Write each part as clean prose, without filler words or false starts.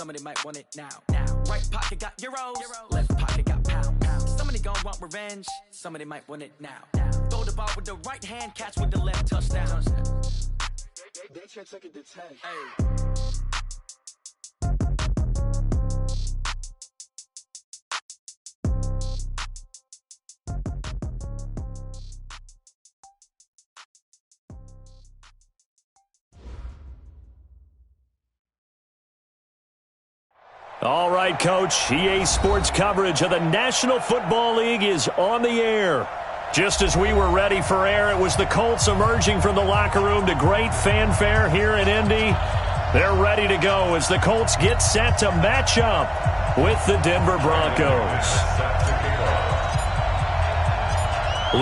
Somebody might want it now. Right pocket got euros, left pocket got pound. Somebody gon' want revenge, somebody might want it now. Throw the ball with the right hand, catch with the left, touchdown. They check second to 10. Hey. All right, Coach. EA Sports coverage of the National Football League is on the air. Just as we were ready for air, it was the Colts emerging from the locker room to great fanfare here in Indy. They're ready to go as the Colts get set to match up with the Denver Broncos.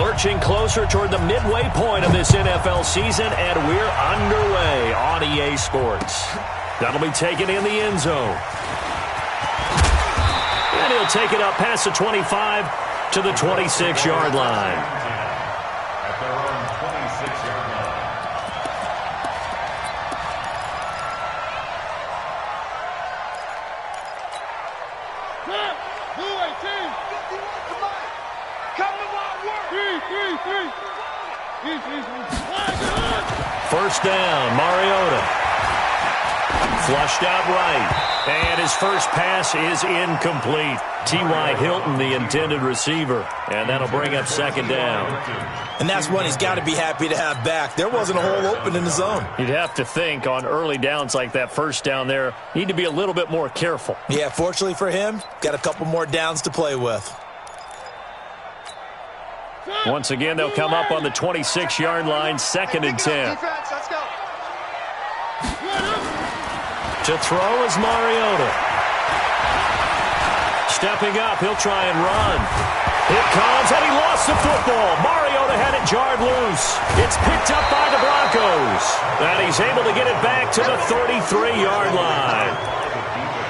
Lurching closer toward the midway point of this NFL season, and we're underway on EA Sports. That'll be taken in the end zone. And he'll take it up past the 25 to the 26-yard line. At their own 26-yard line. First down, Mariota. Flushed out right. And his first pass is incomplete. T.Y. Hilton, the intended receiver. And that'll bring up second down. And that's one he's got to be happy to have back. There wasn't a hole open in the zone. You'd have to think on early downs like that first down there, need to be a little bit more careful. Yeah, fortunately for him, got a couple more downs to play with. Once again, they'll come up on the 26-yard line, second and 10. To throw is Mariota. Stepping up, he'll try and run. It comes, and he lost the football. Mariota had it jarred loose. It's picked up by the Broncos. And he's able to get it back to the 33-yard line.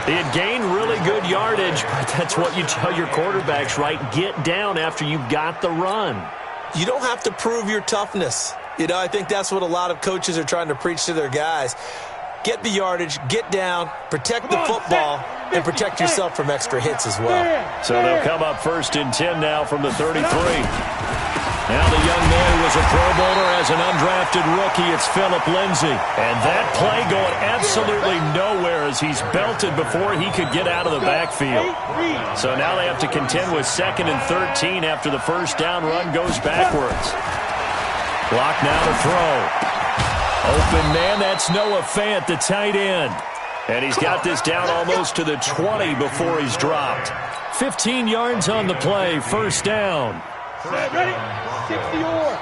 He had gained really good yardage, but that's what you tell your quarterbacks, right? Get down after you've got the run. You don't have to prove your toughness. You know, I think that's what a lot of coaches are trying to preach to their guys. Get the yardage, get down, protect the football, and protect yourself from extra hits as well. So they'll come up first and 10 now from the 33. Now the young man who was a Pro Bowler as an undrafted rookie, it's Phillip Lindsay. And that play going absolutely nowhere as he's belted before he could get out of the backfield. So now they have to contend with second and 13 after the first down run goes backwards. Clock now to throw. Open man, that's Noah Fant, the tight end. And he's got this down almost to the 20 before he's dropped. 15 yards on the play, first down. Ready? 60-or.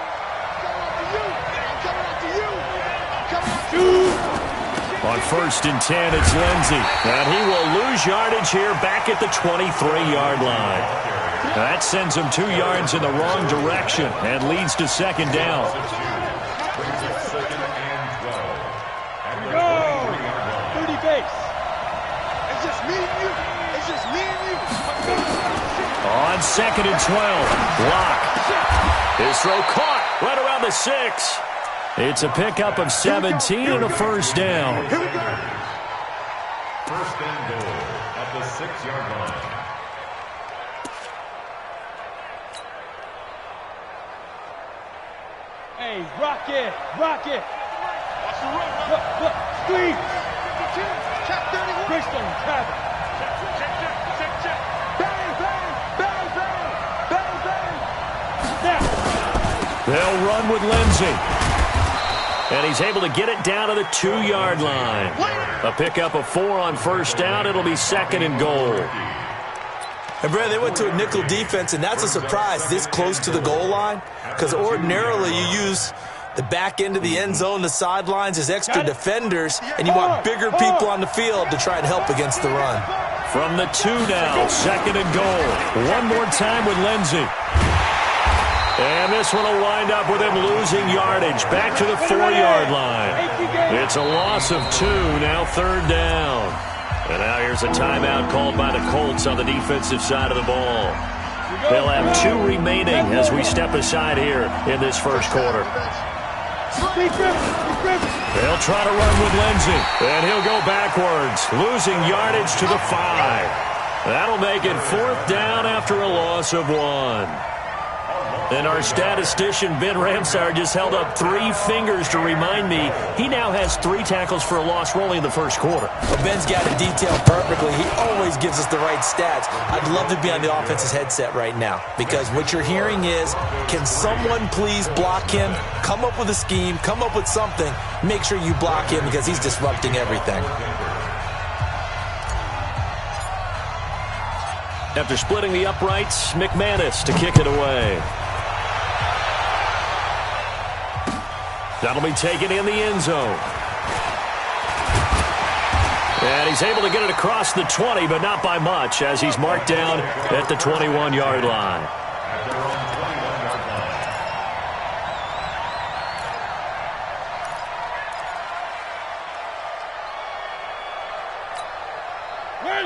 On first and 10, it's Lindsay. And he will lose yardage here back at the 23-yard line. That sends him 2 yards in the wrong direction and leads to second down. On second and 12, Locke. His throw caught right around the 6. It's a pickup of 17 and a first down. First and goal at the 6-yard line. Hey, rock it, rock it. Look, Steve. Bristol, Travis. They'll run with Lindsay. And he's able to get it down to the 2-yard line. A pickup of 4 on first down. It'll be second and goal. And, Brad, they went to a nickel defense, and that's a surprise this close to the goal line because ordinarily you use the back end of the end zone, the sidelines as extra defenders, and you want bigger people on the field to try and help against the run. From the 2 now, second and goal. One more time with Lindsay. And this one will wind up with him losing yardage back to the 4-yard line. It's a loss of 2, now third down. And now here's a timeout called by the Colts on the defensive side of the ball. They'll have 2 remaining as we step aside here in this first quarter. They'll try to run with Lindsey, and he'll go backwards, losing yardage to the 5. That'll make it 4th down after a loss of 1. And our statistician, Ben Ramsar, just held up 3 fingers to remind me he now has 3 tackles for a loss rolling in the first quarter. Well, Ben's got it detailed perfectly. He always gives us the right stats. I'd love to be on the offense's headset right now because what you're hearing is, can someone please block him? Come up with a scheme. Come up with something. Make sure you block him because he's disrupting everything. After splitting the uprights, McManus to kick it away. That'll be taken in the end zone. And he's able to get it across the 20, but not by much, as he's marked down at the 21-yard line.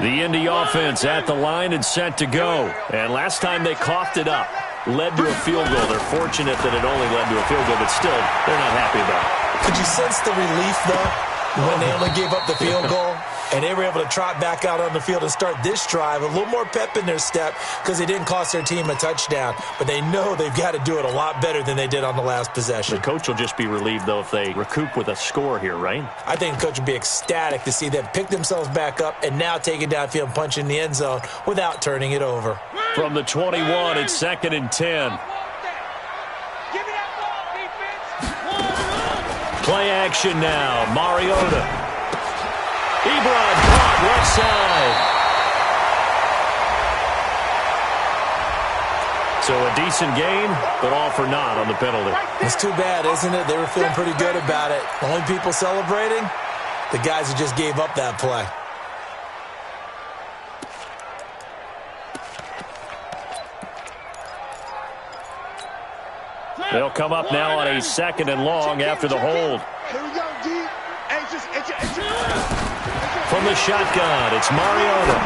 The Indy offense at the line and set to go. And last time they coughed it up, led to a field goal. They're fortunate that it only led to a field goal, but still, they're not happy about it. Could you sense the relief, though, when they only gave up the field goal? And they were able to trot back out on the field and start this drive. A little more pep in their step because they didn't cost their team a touchdown. But they know they've got to do it a lot better than they did on the last possession. The coach will just be relieved, though, if they recoup with a score here, right? I think the coach would be ecstatic to see them pick themselves back up and now take it downfield and punch in the end zone without turning it over. From the 21, it's 2nd and 10. Play action now. Mariota. Ebron caught left side. So a decent game, but all for naught on the penalty. It's too bad, isn't it? They were feeling pretty good about it. Only people celebrating, the guys who just gave up that play. They'll come up now on a 2nd and long after the hold. Here we go, D. From the shotgun, it's Mariota.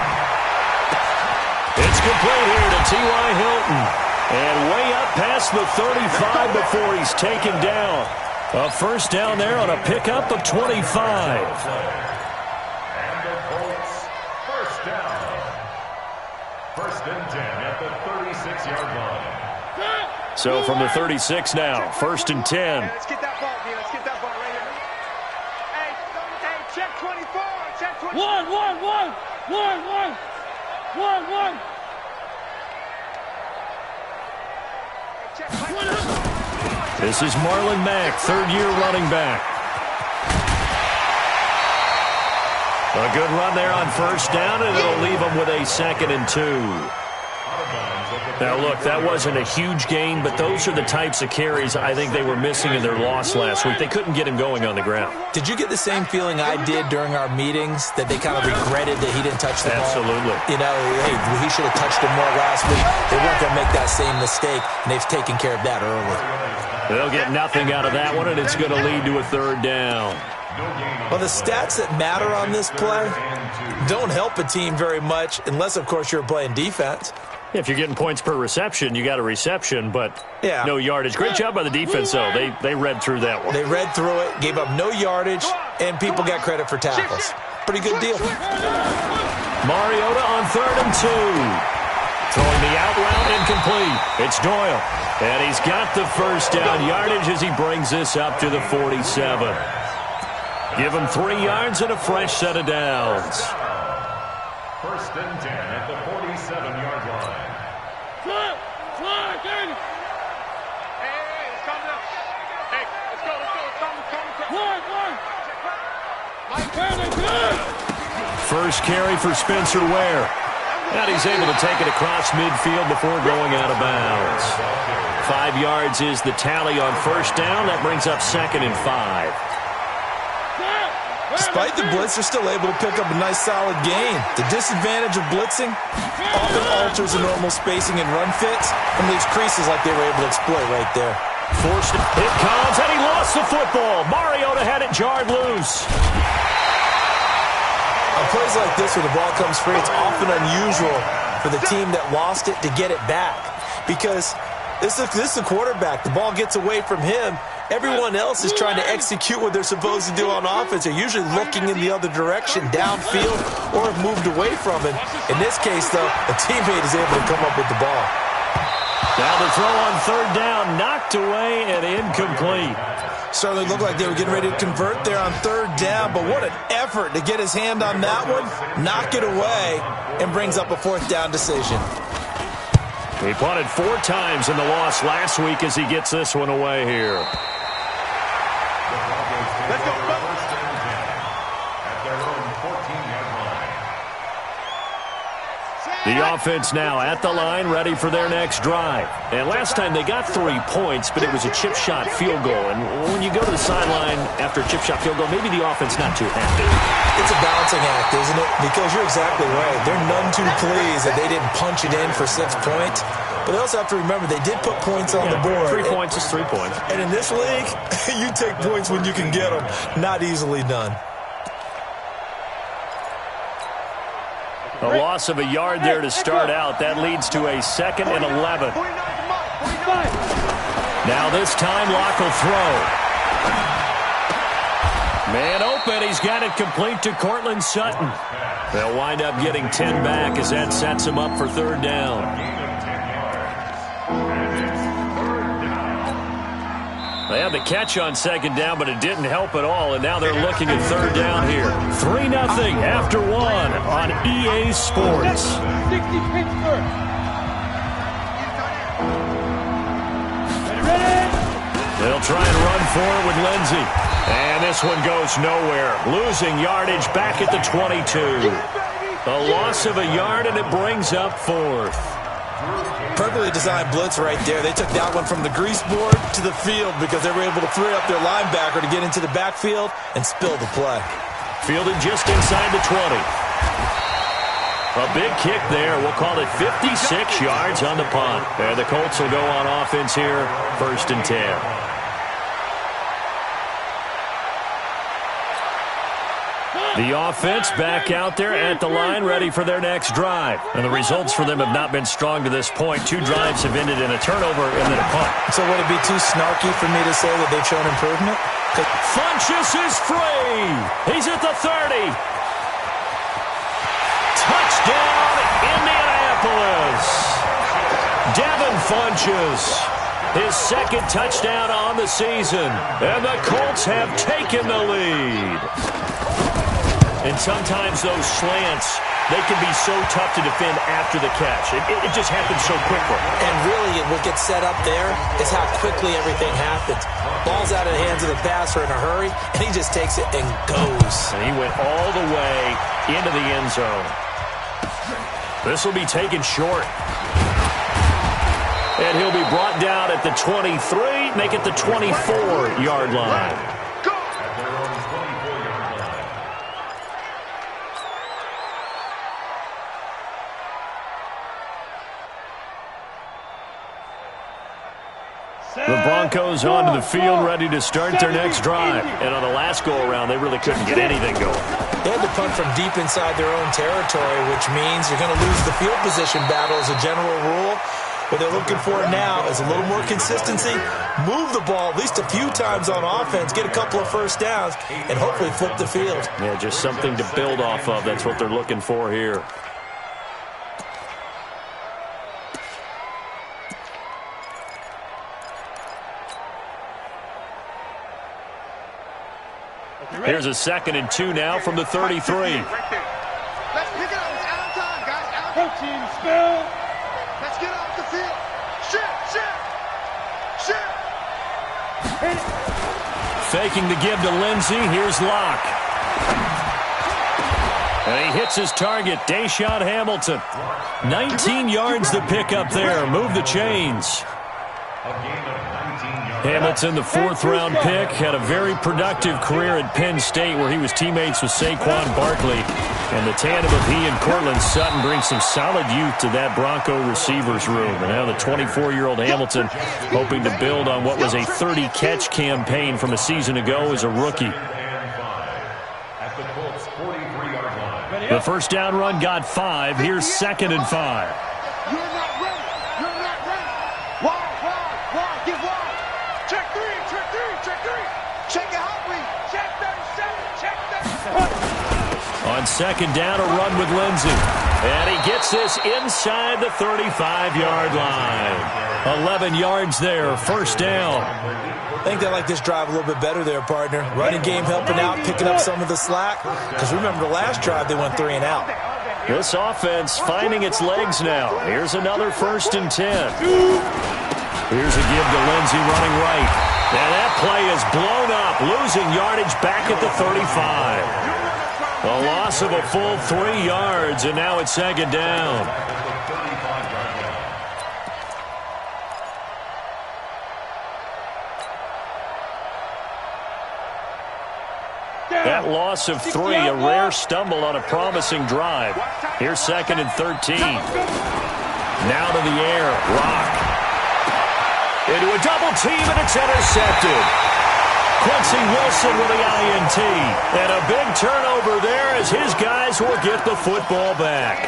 It's complete here to T.Y. Hilton. And way up past the 35 before he's taken down. A first down there on a pickup of 25. And the Colts, first down. 1st and 10 at the 36-yard line. So from the 36 now, 1st and 10. Let's get that ball, D. Let's get that ball right here. Hey, check 24. Check 24. One. This is Marlon Mack, 3rd-year running back. A good run there on 1st down, and it'll leave him with a 2nd and 2. Now, look, that wasn't a huge gain, but those are the types of carries I think they were missing in their loss last week. They couldn't get him going on the ground. Did you get the same feeling I did during our meetings, that they kind of regretted that he didn't touch the ball? Absolutely. You know, hey, he should have touched him more last week. They weren't going to make that same mistake, and they've taken care of that early. They'll get nothing out of that one, and it's going to lead to a 3rd down. Well, the stats that matter on this play don't help a team very much unless, of course, you're playing defense. If you're getting points per reception, you got a reception, but no yardage. Great job by the defense, though. They read through that one. They read through it, gave up no yardage, and people got credit for tackles. Pretty good deal. Mariota on 3rd and 2. Throwing the out route incomplete. It's Doyle. And he's got the first down yardage as he brings this up to the 47. Give him 3 yards and a fresh set of downs. 1st and 10 at the 47-yard line. First carry for Spencer Ware. And he's able to take it across midfield before going out of bounds. 5 yards is the tally on 1st down. That brings up 2nd and 5. Despite the blitz, they're still able to pick up a nice solid gain. The disadvantage of blitzing often alters the normal spacing and run fits and leaves creases like they were able to exploit right there. Forced it. It comes, and he lost the football. Mariota had it jarred loose. On plays like this, when the ball comes free, it's often unusual for the team that lost it to get it back. Because this is the quarterback. The ball gets away from him, Everyone else is trying to execute what they're supposed to do on offense. They're usually looking in the other direction, downfield, or have moved away from it. In this case, though, a teammate is able to come up with the ball. Now the throw on third down, knocked away and incomplete. Certainly looked like they were getting ready to convert there on third down, but what an effort to get his hand on that one, knock it away, and brings up a fourth down decision. He punted 4 times in the loss last week as he gets this one away here. Let's go, go. At their own 14-yard line. The offense now at the line, ready for their next drive. And last time they got 3 points, but it was a chip shot field goal. And when you go to the sideline after a chip shot field goal, maybe the offense not too happy. It's a balancing act, isn't it? Because you're exactly right. They're none too pleased that they didn't punch it in for 6 points. But they also have to remember they did put points on the board. 3 points is 3 points. And in this league, you take points when you can get them. Not easily done. A loss of a yard there to start out. That leads to a 2nd and 11. Now this time, Locke will throw. Man open. He's got it complete to Cortland Sutton. They'll wind up getting 10 back as that sets him up for third down. They had the catch on second down, but it didn't help at all, and now they're looking at third down here. 3-0 after 1 on EA Sports. 60 Pittsburgh. They'll try and run for it with Lindsey. And this one goes nowhere. Losing yardage back at the 22. A loss of a yard, and it brings up 4th. Perfectly designed blitz right there. They took that one from the grease board to the field because they were able to free up their linebacker to get into the backfield and spill the play. Fielded just inside the 20. A big kick there. We'll call it 56 yards on the punt. And the Colts will go on offense here, 1st and 10. The offense back out there at the line, ready for their next drive. And the results for them have not been strong to this point. 2 drives have ended in a turnover and then a punt. So would it be too snarky for me to say that they've shown improvement? Funchess is free. He's at the 30. Touchdown, Indianapolis. Devin Funchess, his 2nd touchdown on the season. And the Colts have taken the lead. And sometimes those slants, they can be so tough to defend after the catch. It just happens so quickly. And really, what gets set up there is how quickly everything happens. Ball's out of the hands of the passer in a hurry, and he just takes it and goes. And he went all the way into the end zone. This will be taken short. And he'll be brought down at the 23, make it the 24-yard line. The Broncos onto the field, ready to start their next drive. And on the last go-around, they really couldn't get anything going. They had to punt from deep inside their own territory, which means you're going to lose the field position battle as a general rule. What they're looking for now is a little more consistency, move the ball at least a few times on offense, get a couple of first downs, and hopefully flip the field. Yeah, just something to build off of. That's what they're looking for here. Here's a 2nd and 2 now from the 33. Let's pick it up. It's out of time, guys. Out of time. Spill. Let's get off the field. Shit. Faking the give to Lindsey. Here's Locke. And he hits his target, Deshaun Hamilton. 19 yards to pick up there. Move the chains. Hamilton, the 4th-round pick, had a very productive career at Penn State where he was teammates with Saquon Barkley. And the tandem of he and Cortland Sutton brings some solid youth to that Bronco receivers room. And now the 24-year-old Hamilton hoping to build on what was a 30-catch campaign from a season ago as a rookie. The first down run got 5. Here's 2nd and 5. You're not ready. You're not ready. Wide. Get wide. Check three. on second down, a run with Lindsey. And he gets this inside the 35-yard line. 11 yards there, first down. I think they like this drive a little bit better there, partner. Running game helping out, picking up some of the slack. Because remember the last drive, they went 3 and out. This offense finding its legs now. Here's another 1st and 10. Here's a give to Lindsey running right. And that play is blown up, losing yardage back at the 35. A loss of a full 3 yards, and now it's second down. That loss of 3, a rare stumble on a promising drive. Here's 2nd and 13. Now to the air, Rock. Into a double team, and it's intercepted. Quincy Wilson with the INT. And a big turnover there as his guys will get the football back.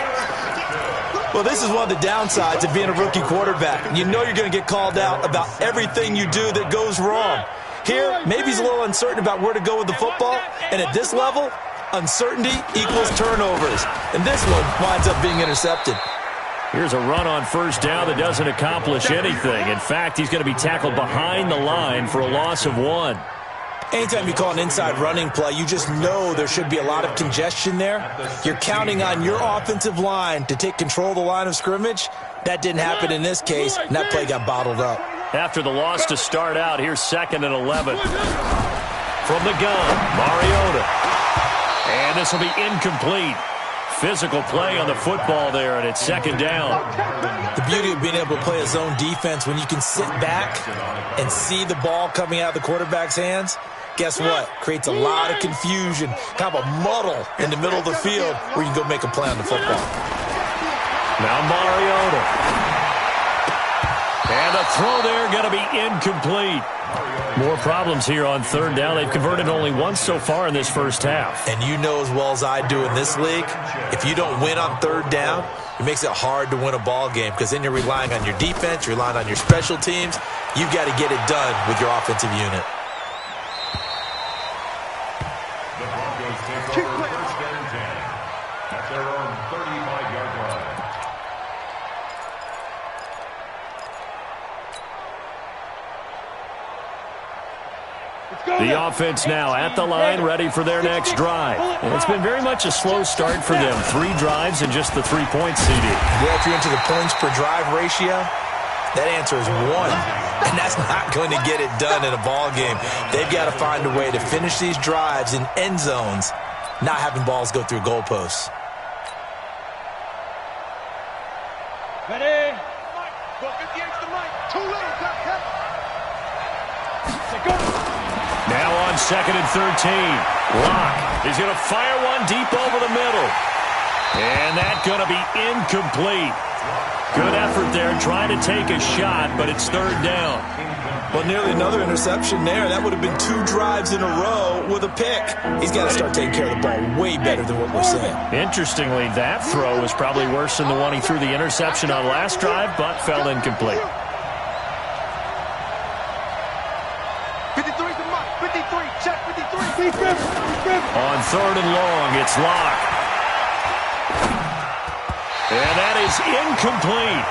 Well, this is one of the downsides of being a rookie quarterback. You know you're going to get called out about everything you do that goes wrong. Here, maybe he's a little uncertain about where to go with the football. And at this level, uncertainty equals turnovers. And this one winds up being intercepted. Here's a run on first down that doesn't accomplish anything. In fact, he's going to be tackled behind the line for a loss of 1. Anytime you call an inside running play, you just know there should be a lot of congestion there. You're counting on your offensive line to take control of the line of scrimmage. That didn't happen in this case, and that play got bottled up. After the loss to start out, here's 2nd and 11. From the gun, Mariota. And this will be incomplete. Physical play on the football there, and it's second down. The beauty of being able to play a zone defense when you can sit back and see the ball coming out of the quarterback's hands, guess what? Creates a lot of confusion, kind of a muddle in the middle of the field where you can go make a play on the football. Now Mariota. And the throw there going to be incomplete. More problems here on third down. They've converted only once so far in this first half. And you know as well as I do in this league, if you don't win on third down, it makes it hard to win a ball game because then you're relying on your defense, you're relying on your special teams. You've got to get it done with your offensive unit. The Broncos take over 1st and 10 at their own 35-yard line. The offense now at the line, ready for their next drive. And it's been very much a slow start for them. 3 drives and just the 3 points CD. Well, if you're into the points per drive ratio, that answer is 1. And that's not going to get it done in a ball game. They've got to find a way to finish these drives in end zones, not having balls go through goalposts. Ready? Go 58 to the right. Too little. Now on 2nd and 13. Locke is going to fire one deep over the middle. And that's going to be incomplete. Good effort there trying to take a shot, but it's third down. Well, nearly another interception there. That would have been 2 drives in a row with a pick. He's got to start taking care of the ball way better than what we're seeing. Interestingly, that throw was probably worse than the one he threw the interception on last drive, but fell incomplete. 53 to Mike. 53. Check 53. On 3rd and long, it's Locke. And that is incomplete.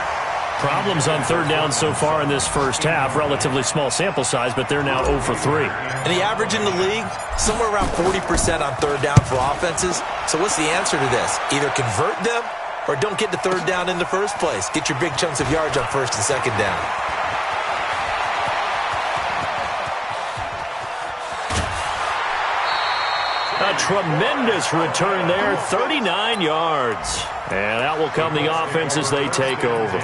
Problems on third down so far in this first half. Relatively small sample size, but they're now 0 for 3. And the average in the league, somewhere around 40% on third down for offenses. So what's the answer to this? Either convert them or don't get to third down in the first place. Get your big chunks of yards on 1st and 2nd down. A tremendous return there, 39 yards. And out will come the offense as they take over.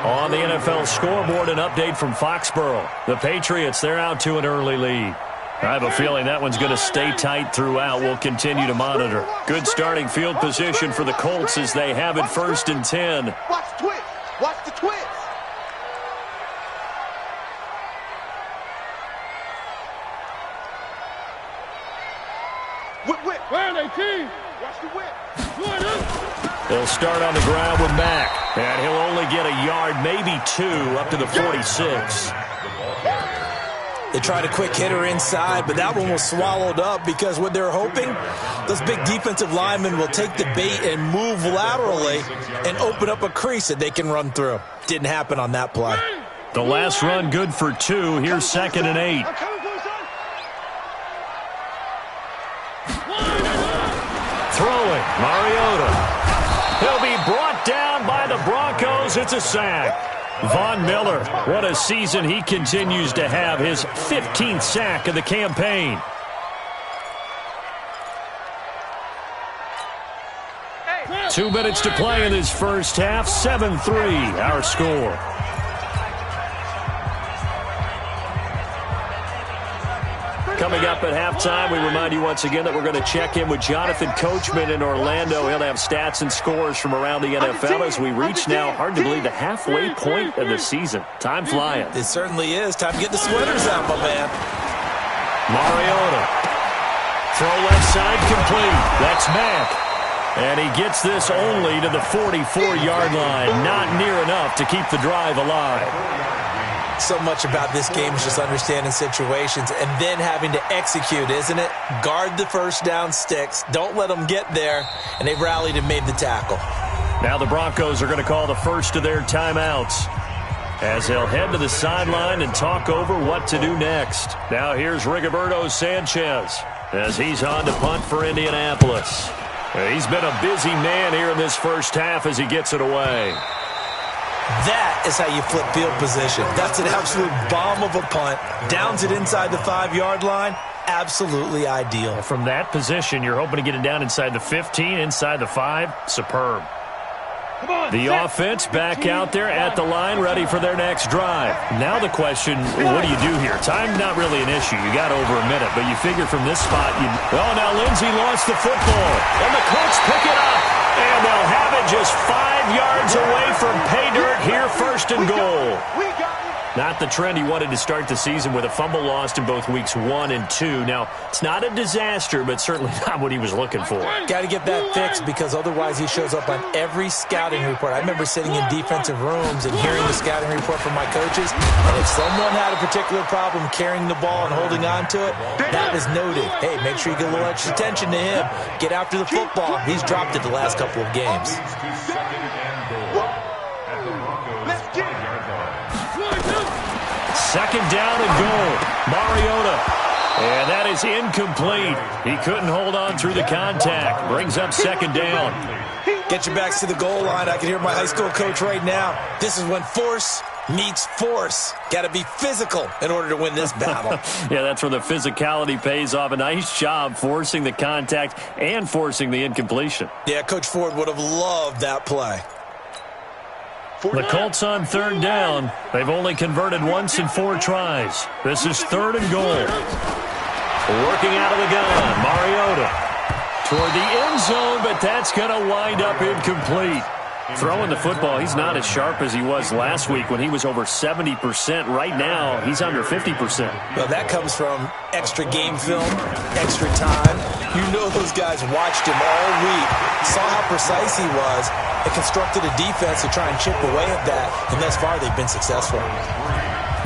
On the NFL scoreboard, an update from Foxborough. The Patriots, they're out to an early lead. I have a feeling that one's going to stay tight throughout. We'll continue to monitor. Good starting field position for the Colts as they have it 1st and 10. Watch the twist. Watch the twist. Whip. Where are they, team? Watch the whip. They'll start on the ground with Mack. And he'll only get a yard, maybe 2, up to the 46. They tried a quick hitter inside, but that one was swallowed up because what they're hoping, those big defensive linemen will take the bait and move laterally and open up a crease that they can run through. Didn't happen on that play. The last run good for 2. Here's 2nd and 8. Throwing, Mariota. He'll be brought down by the Broncos. It's a sack. Von Miller, what a season he continues to have. His 15th sack of the campaign. Hey. 2 minutes to play in this first half. 7-3, our score. Coming up at halftime, we remind you once again that we're going to check in with Jonathan Coachman in Orlando. He'll have stats and scores from around the NFL as we reach now, hard to believe, the halfway point of the season. Time flying. It certainly is. Time to get the sweaters out, my man. Mariota. Throw left side complete. That's Mack. And he gets this only to the 44-yard line. Not near enough to keep the drive alive. So much about this game is just understanding situations and then having to execute, isn't it? Guard the first down sticks. Don't let them get there. And they've rallied and made the tackle. Now the Broncos are going to call the first of their timeouts as they'll head to the sideline and talk over what to do next. Now here's Rigoberto Sanchez as he's on to punt for Indianapolis. He's been a busy man here in this first half as he gets it away. That is how you flip field position. That's an absolute bomb of a punt. Downs it inside the 5-yard line. Absolutely ideal. From that position, you're hoping to get it down inside the 15, inside the 5. Superb. The offense back out there at the line, ready for their next drive. Now the question, what do you do here? Time's not really an issue. You got over a minute, but you figure from this spot, oh, now Lindsey lost the football, and the Colts pick it up, and they'll have it just 5 yards away from pay dirt here, 1st and goal. Not the trend he wanted to start the season with a fumble lost in both weeks 1 and 2. Now, it's not a disaster, but certainly not what he was looking for. Got to get that fixed because otherwise he shows up on every scouting report. I remember sitting in defensive rooms and hearing the scouting report from my coaches, and if someone had a particular problem carrying the ball and holding on to it, that was noted. Hey, make sure you get a little extra attention to him. Get after the football. He's dropped it the last couple of games. Second down and goal. Mariota. And that is incomplete. He couldn't hold on through the contact. Brings up 2nd down. Get your backs to the goal line. I can hear my high school coach right now. This is when force meets force. Got to be physical in order to win this battle. Yeah, that's where the physicality pays off. A nice job forcing the contact and forcing the incompletion. Yeah, Coach Ford would have loved that play. The Colts on 3rd down. They've only converted once in 4 tries. This is 3rd and goal. Working out of the gun, Mariota. Toward the end zone, but that's going to wind up incomplete. Throwing the football, he's not as sharp as he was last week when he was over 70%. Right now, he's under 50%. Well, that comes from extra game film, extra time. You know those guys watched him all week, saw how precise he was, and constructed a defense to try and chip away at that, and thus far they've been successful.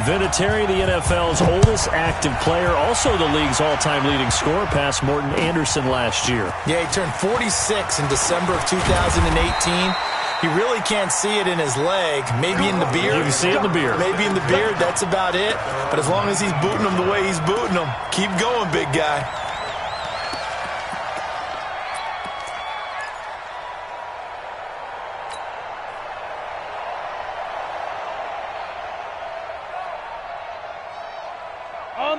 Vinatieri, the NFL's oldest active player, also the league's all-time leading scorer, past Morton Anderson last year. Yeah, he turned 46 in December of 2018. He really can't see it in his leg. Maybe in the beard. You can see it in the beard. Maybe in the beard. That's about it. But as long as he's booting them the way he's booting them, keep going, big guy.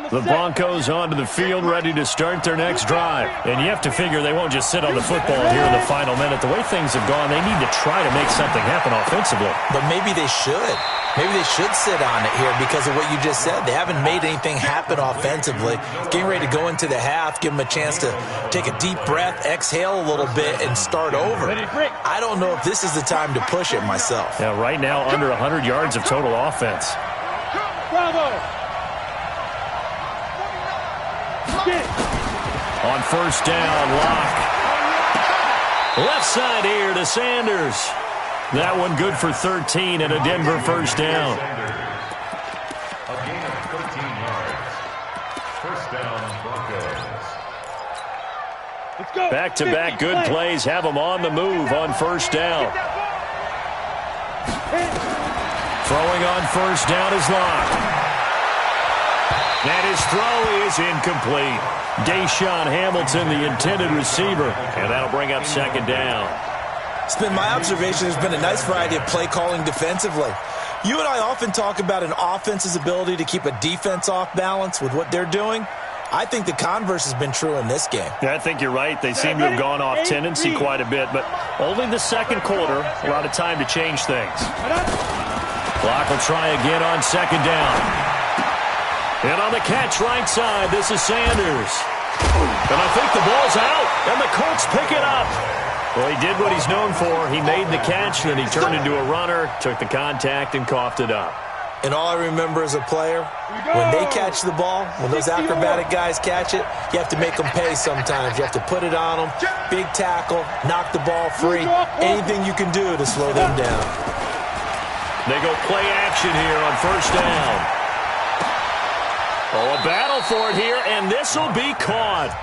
The Broncos onto the field, ready to start their next drive. And you have to figure they won't just sit on the football here in the final minute. The way things have gone, they need to try to make something happen offensively. But maybe they should. Maybe they should sit on it here because of what you just said. They haven't made anything happen offensively. Getting ready to go into the half, give them a chance to take a deep breath, exhale a little bit, and start over. I don't know if this is the time to push it myself. Yeah, right now, under 100 yards of total offense. Bravo! On 1st down, Locke. Left side here to Sanders. That one good for 13 and a Denver 1st down. A gain of 13 yards. Back-to-back good plays have him on the move on first down. Throwing on first down is Locke. And his throw is incomplete. Deshaun Hamilton, the intended receiver. And that'll bring up second down. It's been my observation there's been a nice variety of play calling defensively. You and I often talk about an offense's ability to keep a defense off balance with what they're doing. I think the converse has been true in this game. Yeah, I think you're right. They seem to have gone off tendency quite a bit, but only the second quarter, a lot of time to change things. Clock will try again on second down. And on the catch right side, this is Sanders. And I think the ball's out, and the Colts pick it up. Well, he did what he's known for. He made the catch, then he turned into a runner, took the contact, and coughed it up. And all I remember as a player, when they catch the ball, when those acrobatic guys catch it, you have to make them pay sometimes. You have to put it on them, big tackle, knock the ball free, anything you can do to slow them down. They go play action here on first down. Oh, a battle for it here, and this will be caught.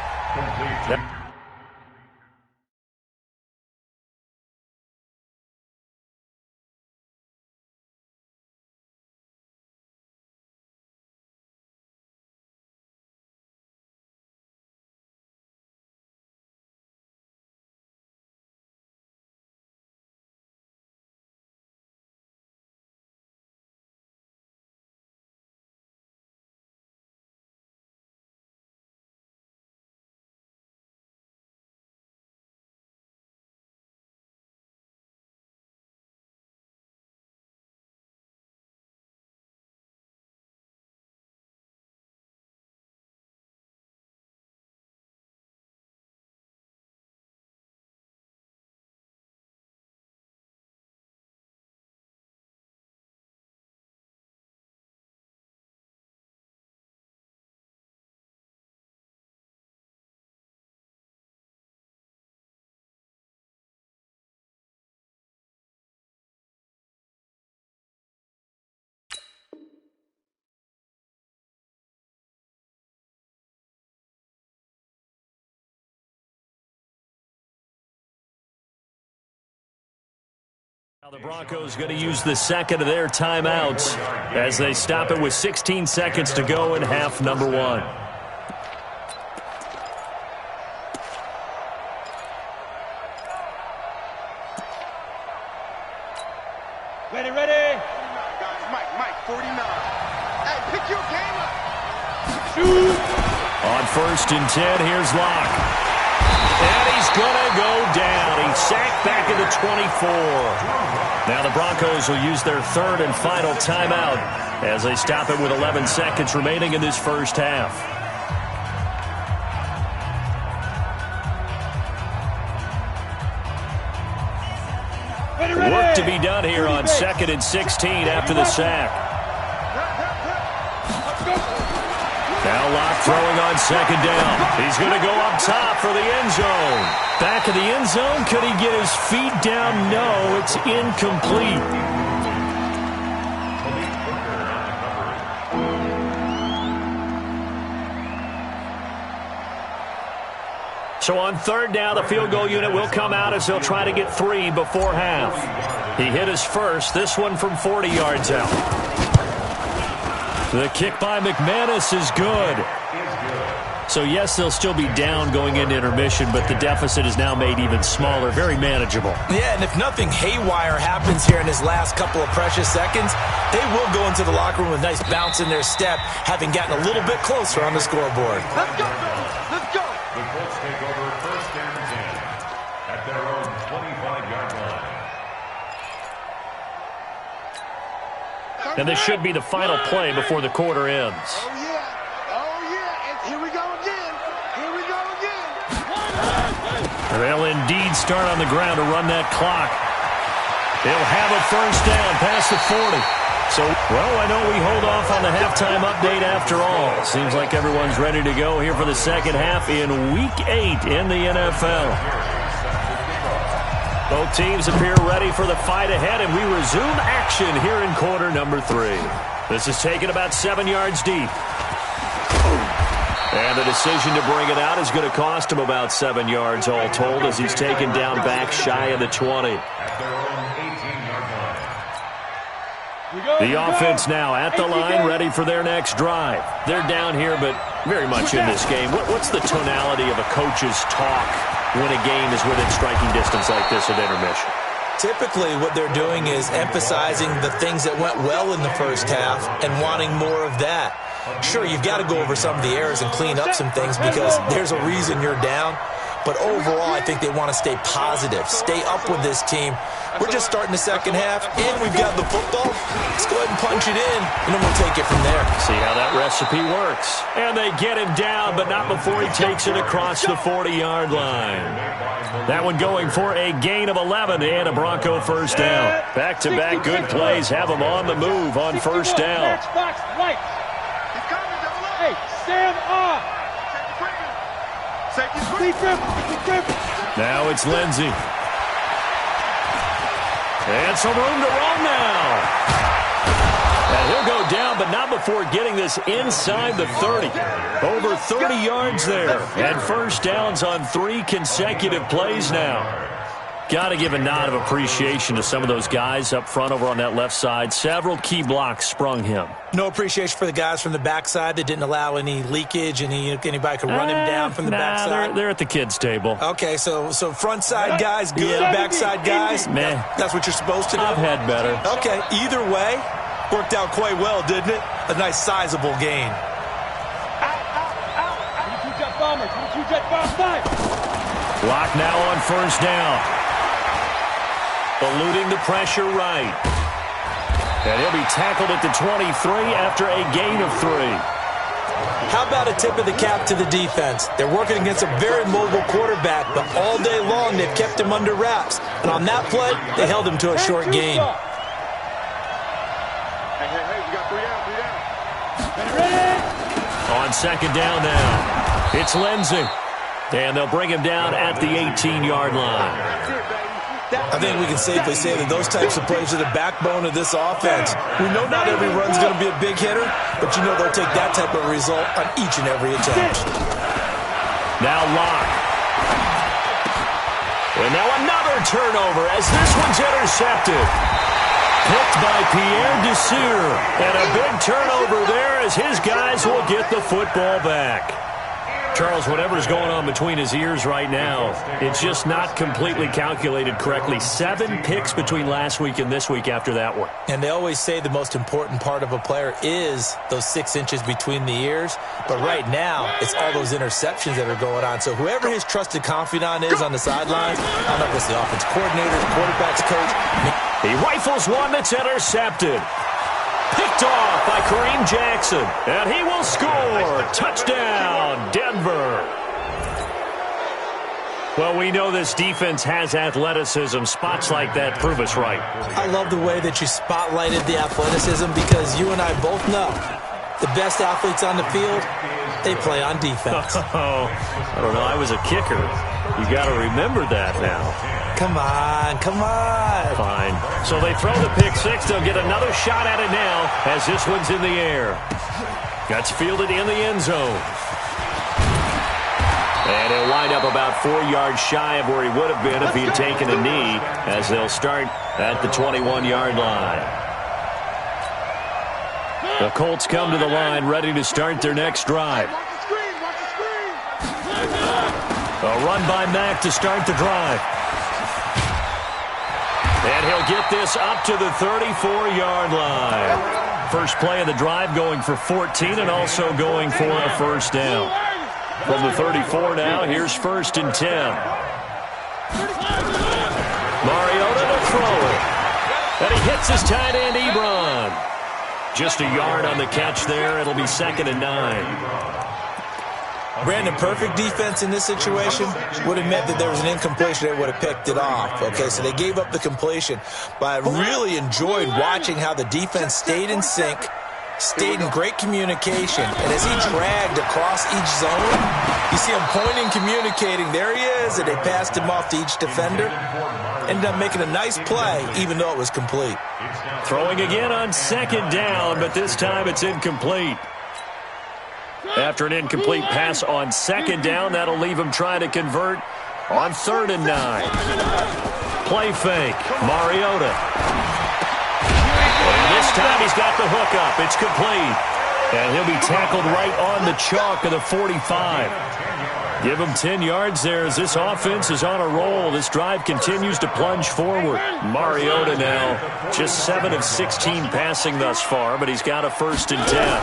Now the Broncos going to use the second of their timeouts as they stop it with 16 seconds to go in half number one. Ready. Mike, 49. Hey, pick your game up. Shoot. On first and 10, here's Locke. And he's going to go down. He's sacked back at the 24. Now the Broncos will use their third and final timeout as they stop it with 11 seconds remaining in this first half. Work to be done here on second and 16 after the sack. Now Locke throwing on second down. He's going to go up top for the end zone. Back of the end zone. Could he get his feet down? No, it's incomplete. So on third down, the field goal unit will come out as they'll try to get 3 before half. He hit his first, this one from 40 yards out. The kick by McManus is good. So, yes, they'll still be down going into intermission, but the deficit is now made even smaller, very manageable. Yeah, and if nothing haywire happens here in his last couple of precious seconds, they will go into the locker room with a nice bounce in their step, having gotten a little bit closer on the scoreboard. Let's go. The Colts take over first and 10 at their own 25-yard line. And this should be the final play before the quarter ends. Oh, yeah. And here we go again. They'll indeed start on the ground to run that clock. They'll have a first down past the 40. So, well, I know we hold off on the halftime update after all. Seems like everyone's ready to go here for the second half in Week 8 in the NFL. Both teams appear ready for the fight ahead, and we resume action here in quarter number 3. This is taken about 7 yards deep. And the decision to bring it out is going to cost him about 7 yards all told as he's taken down back shy of the 20. The offense now at the line, ready for their next drive. They're down here, but very much in this game. What's the tonality of a coach's talk when a game is within striking distance like this at intermission? Typically, what they're doing is emphasizing the things that went well in the first half and wanting more of that. Sure, you've got to go over some of the errors and clean up some things because there's a reason you're down. But overall, I think they want to stay positive, stay up with this team. We're just starting the second half, and we've got the football. Let's go ahead and punch it in, and then we'll take it from there. See how that recipe works. And they get him down, but not before he takes it across the 40-yard line. That one going for a gain of 11 and a Bronco first down. Back-to-back good plays have them on the move on first down. Hey, stand up. Now it's Lindsey. And some room to run now. And he'll go down, but not before getting this inside the 30. Over 30 yards there. And first downs on 3 consecutive plays now. Got to give a nod of appreciation to some of those guys up front over on that left side. Several key blocks sprung him. No appreciation for the guys from the backside that didn't allow any leakage, and anybody could run him down from the backside. They're at the kids' table. Okay, so front side guys, good. Yeah. Backside guys, meh. That's what you're supposed to do? I've had better. Okay, either way, worked out quite well, didn't it? A nice sizable gain. Block now on first down. Eluding the pressure right. And he'll be tackled at the 23 after a gain of 3. How about a tip of the cap to the defense? They're working against a very mobile quarterback, but all day long they've kept him under wraps. And on that play, they held him to a short gain. Hey, we got 3 down. On second down now, it's Lindsey. And they'll bring him down at the 18-yard line. I think we can safely say that those types of plays are the backbone of this offense. We know not every run's going to be a big hitter, but you know they'll take that type of result on each and every attempt. Now Locke. And now another turnover as this one's intercepted. Picked by Pierre Desir. And a big turnover there as his guys will get the football back. Charles, whatever's going on between his ears right now, it's just not completely calculated correctly. 7 picks between last week and this week after that one. And they always say the most important part of a player is those 6 inches between the ears. But right now, it's all those interceptions that are going on. So whoever his trusted confidant is on the sidelines, I don't know if it's the offense coordinator, the quarterback's coach. He rifles one that's intercepted. Picked off by Kareem Jackson. And he will score. Touchdown, Denver. Well, we know this defense has athleticism. Spots like that prove us right. I love the way that you spotlighted the athleticism because you and I both know the best athletes on the field, they play on defense. Oh, I don't know. I was a kicker. You got to remember that now. Come on, come on. Fine. So they throw the pick 6. They'll get another shot at it now as this one's in the air. That's fielded in the end zone. And he'll wind up about 4 yards shy of where he would have been if he had taken a knee as they'll start at the 21-yard line. The Colts come to the line ready to start their next drive. A run by Mack to start the drive. And he'll get this up to the 34-yard line. First play of the drive going for 14 and also going for a first down. From the 34 now, here's 1st and 10. Mariota to throw it. And he hits his tight end, Ebron. Just a yard on the catch there. It'll be 2nd and 9. Brandon, perfect defense in this situation would have meant that there was an incompletion. They would have picked it off. Okay, so they gave up the completion. But I really enjoyed watching how the defense stayed in sync, stayed in great communication. And as he dragged across each zone, you see him pointing, communicating. There he is, and they passed him off to each defender. Ended up making a nice play, even though it was complete. Throwing again on 2nd down, but this time it's incomplete. After an incomplete pass on second down, that'll leave him trying to convert on 3rd and 9. Play fake. Mariota. And this time he's got the hook up. It's complete. And he'll be tackled right on the chalk of the 45. Give him 10 yards there as this offense is on a roll. This drive continues to plunge forward. Mariota now just 7 of 16 passing thus far, but he's got a 1st and 10.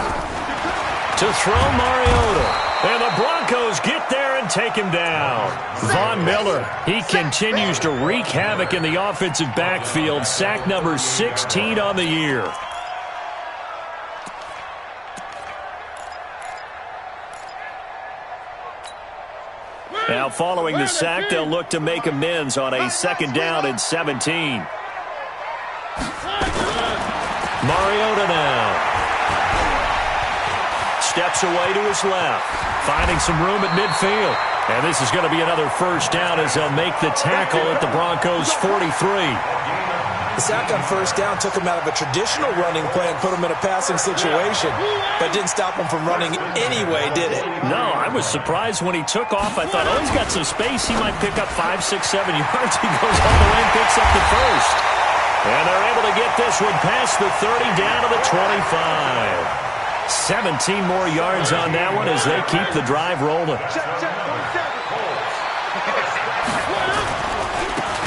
To throw Mariota. And the Broncos get there and take him down. Von Miller, he continues to wreak havoc in the offensive backfield. Sack number 16 on the year. Now following the sack, they'll look to make amends on a 2nd down and 17. Mariota now. Steps away to his left. Finding some room at midfield. And this is going to be another 1st down as they'll make the tackle at the Broncos' 43. The sack on 1st down took him out of a traditional running play and put him in a passing situation, but didn't stop him from running anyway, did it? No, I was surprised when he took off. I thought, oh, he's got some space. He might pick up 5, 6, 7 yards. He goes all the way and picks up the 1st. And they're able to get this one past the 30 down to the 25. 17 more yards on that one as they keep the drive rolling.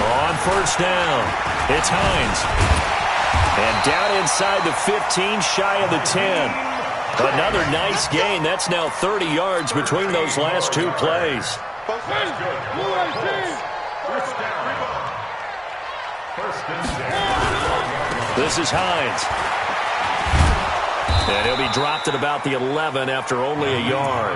On 1st down, it's Hines. And down inside the 15, shy of the 10. Another nice gain. That's now 30 yards between those last 2 plays. This is Hines. And he'll be dropped at about the 11 after only a yard.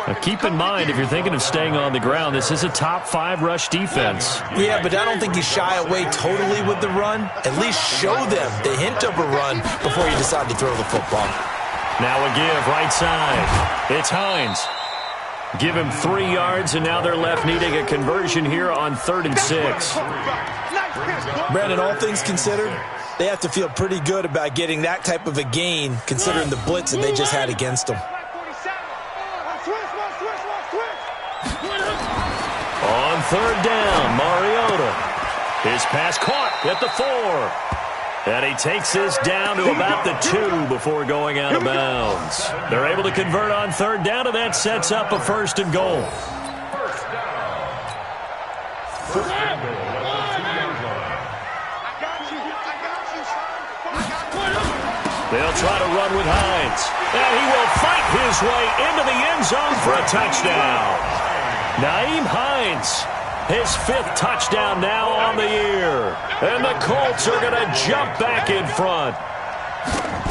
Now keep in mind, if you're thinking of staying on the ground, this is a top 5 rush defense. Yeah, but I don't think you shy away totally with the run. At least show them the hint of a run before you decide to throw the football. Now a give right side. It's Hines. Give him 3 yards, and now they're left needing a conversion here on 3rd and 6. Brandon, all things considered, they have to feel pretty good about getting that type of a gain, considering the blitz that they just had against them. On 3rd down, Mariota. His pass caught at the 4. And he takes this down to about the 2 before going out of bounds. They're able to convert on 3rd down, and that sets up a 1st and goal. They'll try to run with Hines. And he will fight his way into the end zone for a touchdown. Nyheim Hines, his 5th touchdown now on the year. And the Colts are going to jump back in front.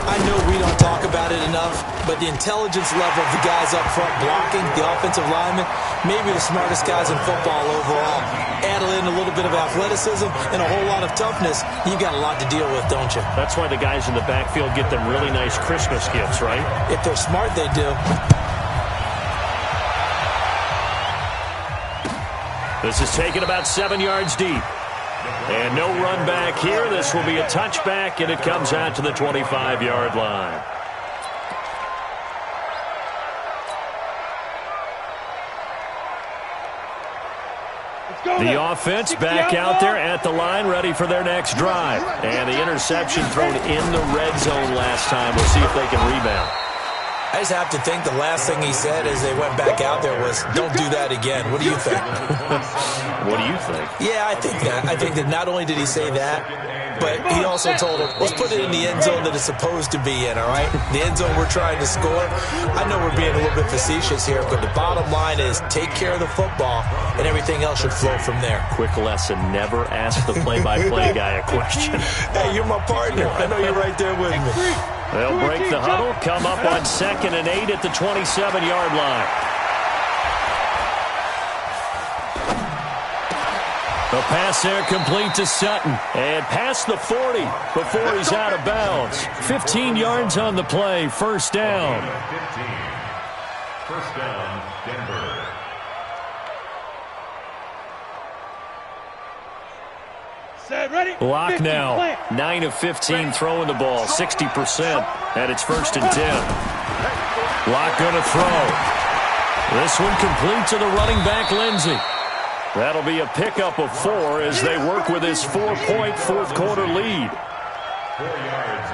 I know we don't talk about it enough, but the intelligence level of the guys up front blocking, the offensive linemen, maybe the smartest guys in football overall. Add in a little bit of athleticism and a whole lot of toughness, you've got a lot to deal with, don't you? That's why the guys in the backfield get them really nice Christmas gifts, right? If they're smart, they do. This is taken about 7 yards deep. And no run back here. This will be a touchback, and it comes out to the 25-yard line. The offense back out there at the line, ready for their next drive. And the interception thrown in the red zone last time. We'll see if they can rebound. I just have to think the last thing he said as they went back out there was, don't do that again. What do you think? What do you think? Yeah, I think that. I think that not only did he say that, but he also told him, let's put it in the end zone that it's supposed to be in, all right? The end zone we're trying to score. I know we're being a little bit facetious here, but the bottom line is take care of the football, and everything else should flow from there. Quick lesson, never ask the play-by-play guy a question. Hey, you're my partner. I know you're right there with me. They'll break the huddle, come up on 2nd and 8 at the 27-yard line. The pass there complete to Sutton. And past the 40 before he's out of bounds. 15 yards on the play, 1st down. 15. 1st down, Denver. Lock now. 9 of 15 throwing the ball, 60%. And it's 1st and 10. Locke going to throw. This one complete to the running back, Lindsey. That'll be a pickup of 4 as they work with his 4-point fourth-quarter lead.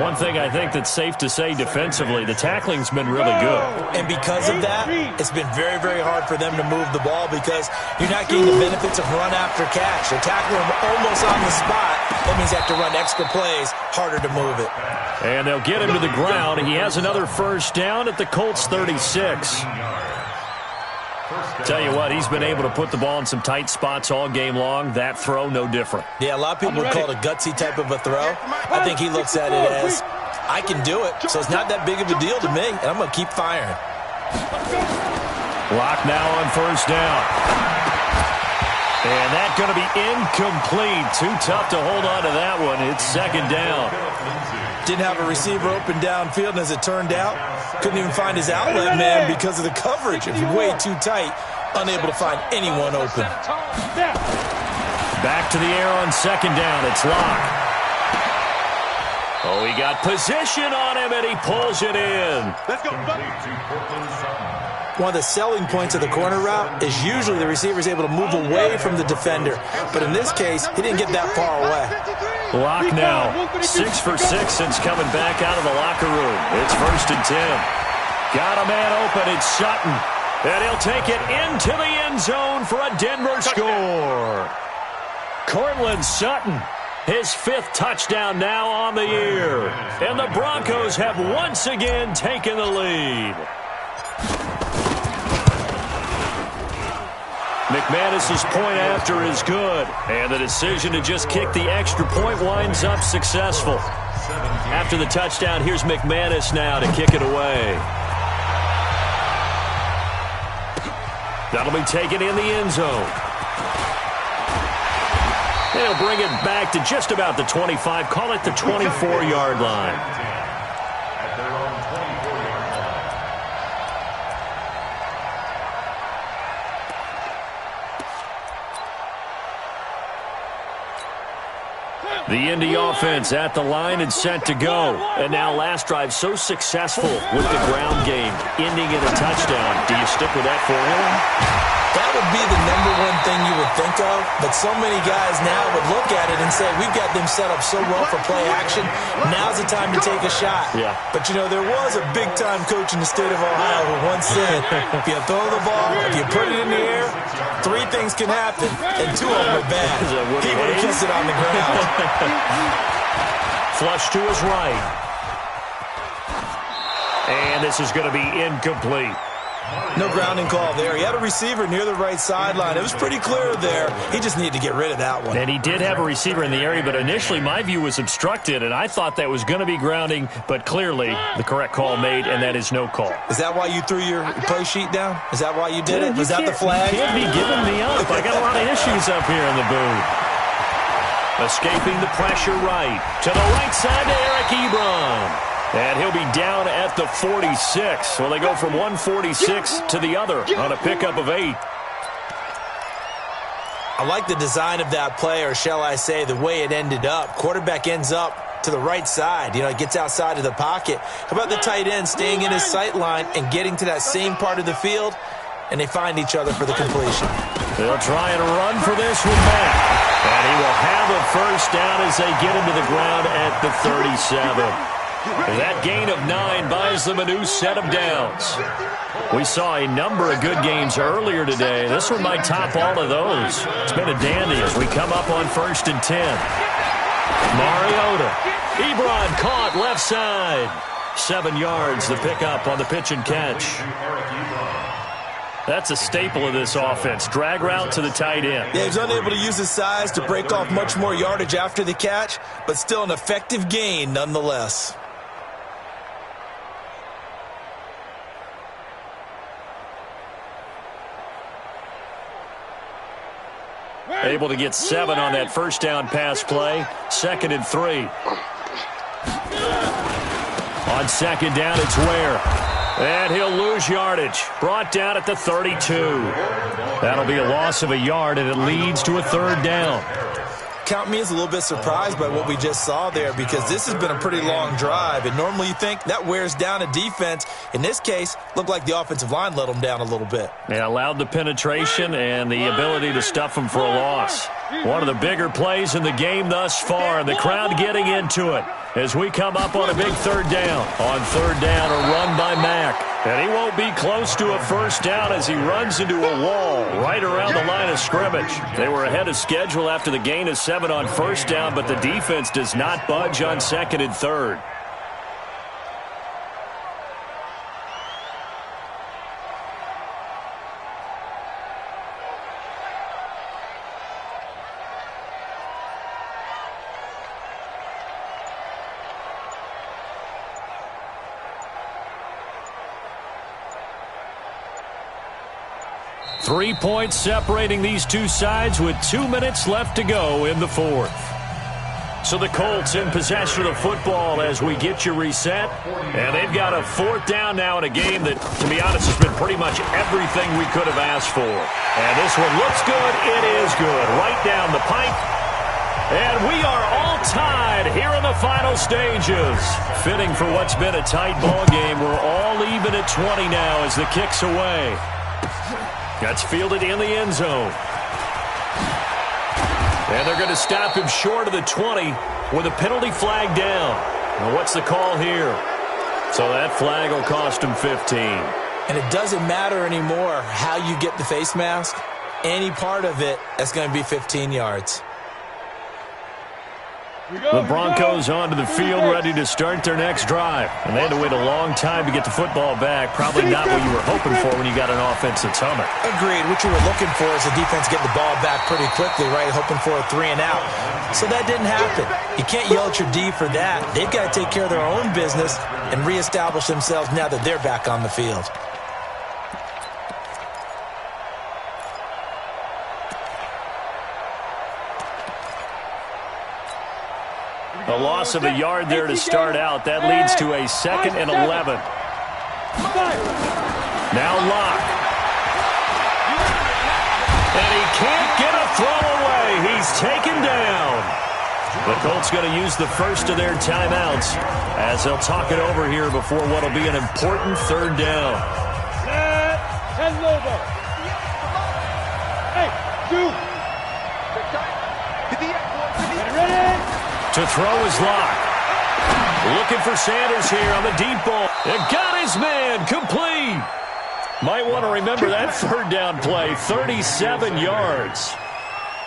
One thing I think that's safe to say defensively, the tackling's been really good. And because of that, it's been very, very hard for them to move the ball because you're not getting the benefits of run after catch. They're tackling him almost on the spot. That means they have to run extra plays, harder to move it. And they'll get him to the ground. He has another first down at the Colts 36. Tell you what, he's been able to put the ball in some tight spots all game long. That throw, no different. Yeah, a lot of people would call it a gutsy type of a throw. I think he looks at it as, I can do it, so it's not that big of a deal to me, and I'm going to keep firing. Locke now on first down. And that's going to be incomplete. Too tough to hold on to that one. It's second down. Didn't have a receiver open downfield, and as it turned out, couldn't even find his outlet man because of the coverage. It was way too tight, unable to find anyone open. Back to the air on second down. It's Locke. Oh, he got position on him, and he pulls it in. Let's go. One of the selling points of the corner route is usually the receiver is able to move away from the defender. But in this case, he didn't get that far away. Locke now, 6 for 6 since coming back out of the locker room. It's 1st and 10. Got a man open. It's Sutton. And he'll take it into the end zone for a Denver score. Cortland Sutton, his 5th touchdown now on the year. And the Broncos have once again taken the lead. McManus's point after is good, and the decision to just kick the extra point winds up successful. After the touchdown, here's McManus now to kick it away. That'll be taken in the end zone. They'll bring it back to just about the 25, call it the 24-yard line. The Indy offense at the line and set to go. And now last drive so successful with the ground game, ending in a touchdown. Do you stick with that formula? That would be the #1 thing you would think of, but so many guys now would look at it and say, we've got them set up so well for play action, now's the time to take a shot. Yeah. But, you know, there was a big-time coach in the state of Ohio who once said, if you throw the ball, if you put it in the air, 3 things can happen, and 2 of them are bad. He would have kissed it on the ground. Flush to his right. And this is going to be incomplete. No grounding call there. He had a receiver near the right sideline. It was pretty clear there. He just needed to get rid of that one. And he did have a receiver in the area, but initially my view was obstructed, and I thought that was going to be grounding, but clearly the correct call made, and that is no call. Is that why you threw your play sheet down? Is that why you did it? Was that the flag? You can't be giving me up. I got a lot of issues up here in the booth. Escaping the pressure right. To the right side to Eric Ebron. And he'll be down at the 46. Well, they go from 146 to the other on a pickup of 8. I like the design of that play, or shall I say the way it ended up. Quarterback ends up to the right side. You know, it gets outside of the pocket. How about the tight end staying in his sight line and getting to that same part of the field, and they find each other for the completion. They'll try and run for this one back. And he will have a first down as they get him to the ground at the 37. That gain of 9 buys them a new set of downs. We saw a number of good games earlier today. This one might top all of those. It's been a dandy as we come up on 1st and 10. Mariota. Ebron caught left side. 7 yards, the pickup on the pitch and catch. That's a staple of this offense. Drag route to the tight end. Yeah, he was unable to use his size to break off much more yardage after the catch, but still an effective gain nonetheless. Able to get 7 on that first down pass play. 2nd and 3. On 2nd down, it's Ware. And he'll lose yardage. Brought down at the 32. That'll be a loss of a yard, and it leads to a 3rd down. count me as a little bit surprised by what we just saw there, because this has been a pretty long drive, and normally you think that wears down a defense. In this case, looked like the offensive line let them down a little bit. Yeah, allowed the penetration and the ability to stuff them for a loss. One of the bigger plays in the game thus far, and the crowd getting into it as we come up on a big third down. On third down, a run by Mack. And he won't be close to a first down as he runs into a wall right around the line of scrimmage. They were ahead of schedule after the gain of 7 on first down, but the defense does not budge on second and third. Three points separating these two sides with 2 minutes left to go in the fourth. So the Colts in possession of the football as we get you reset. And they've got a fourth down now in a game that, to be honest, has been pretty much everything we could have asked for. And this one looks good. It is good. Right down the pipe. And we are all tied here in the final stages. Fitting for what's been a tight ball game. We're all even at 20 now as the kick's away. That's fielded in the end zone. And they're going to stop him short of the 20 with a penalty flag down. Well, what's the call here? So that flag will cost him 15. And it doesn't matter anymore how you get the face mask. Any part of it, that's going to be 15 yards. The Broncos onto the field, ready to start their next drive. And they had to wait a long time to get the football back. Probably not what you were hoping for when you got an offense that's humming. Agreed. What you were looking for is the defense getting the ball back pretty quickly, right? Hoping for a 3 and out. So that didn't happen. You can't yell at your D for that. They've got to take care of their own business and reestablish themselves now that they're back on the field. A loss of a yard there to start out. That leads to a 2nd and 11. Now Locke. And he can't get a throw away. He's taken down. The Colts going to use the first of their timeouts as they'll talk it over here before what will be an important third down. To throw is Locke. Looking for Sanders here on the deep ball. It got his man complete. Might want to remember that third down play, 37 yards.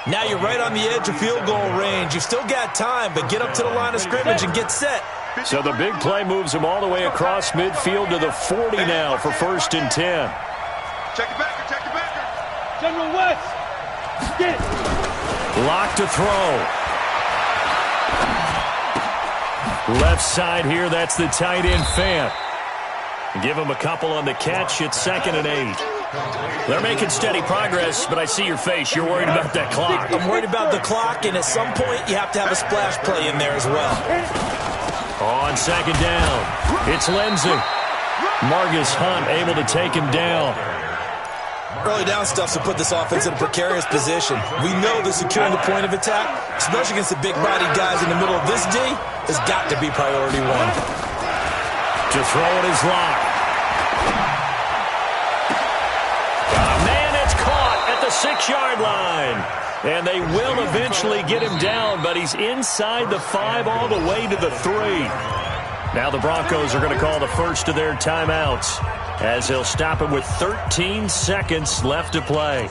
Now you're right on the edge of field goal range. You've still got time, but get up to the line of scrimmage and get set. So the big play moves him all the way across midfield to the 40 now for 1st and 10. Check it back, check it back. General West, get it. Locke to throw. Left side here, that's the tight end Fant. Give him a couple on the catch. It's 2nd and 8. They're making steady progress, but I see your face. You're worried about that clock. I'm worried about the clock, and at some point you have to have a splash play in there as well. On 2nd down, it's Lindsey. Margus Hunt able to take him down. Early down stuff to put this offense in a precarious position. We know that securing the point of attack, especially against the big-bodied guys in the middle of this D, has got to be priority 1. To throw it is Locke. Man, it's caught at the 6-yard line. And they will eventually get him down, but he's inside the 5 all the way to the 3. Now the Broncos are going to call the first of their timeouts as they'll stop him with 13 seconds left to play.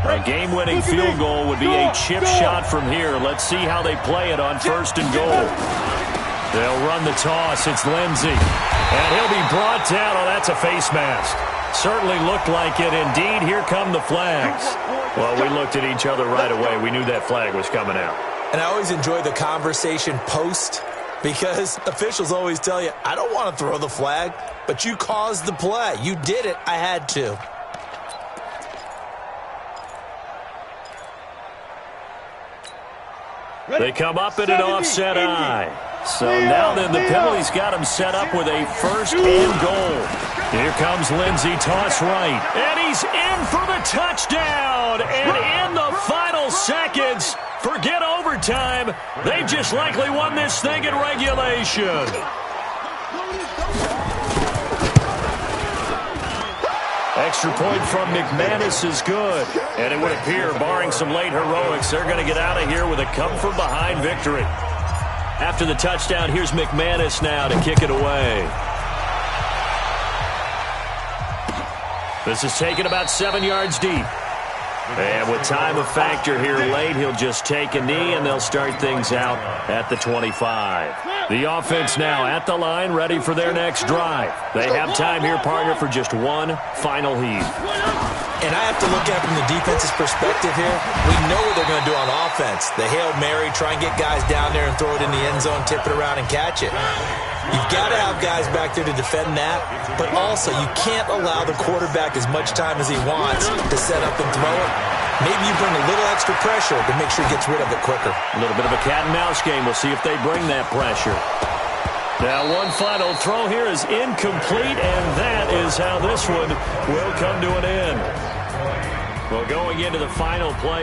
A game-winning field goal would be a chip shot from here. Let's see how they play it on 1st and goal. They'll run the toss. It's Lindsey. And he'll be brought down. Oh, that's a face mask. Certainly looked like it. Indeed, here come the flags. Well, we looked at each other right away. We knew that flag was coming out. And I always enjoy the conversation post because officials always tell you, I don't want to throw the flag, but you caused the play. You did it. I had to. They come up in an offset eye. So now then the penalty's got him set up with a first and goal. Here comes Lindsey, toss right. And he's in for the touchdown. And in the final seconds, forget overtime. They just likely won this thing in regulation. Extra point from McManus is good. And it would appear, barring some late heroics, they're going to get out of here with a come-from-behind victory. After the touchdown, here's McManus now to kick it away. This is taken about 7 yards deep. And with time a factor here late, he'll just take a knee, and they'll start things out at the 25. The offense now at the line, ready for their next drive. They have time here, partner, for just one final heave. And I have to look at it from the defense's perspective here. We know what they're going to do on offense. The Hail Mary, try and get guys down there and throw it in the end zone, tip it around and catch it. You've got to have guys back there to defend that, but also you can't allow the quarterback as much time as he wants to set up and throw it. Maybe you bring a little extra pressure to make sure he gets rid of it quicker. A little bit of a cat-and-mouse game. We'll see if they bring that pressure. Now, one final throw here is incomplete, and that is how this one will come to an end. Well, going into the final play.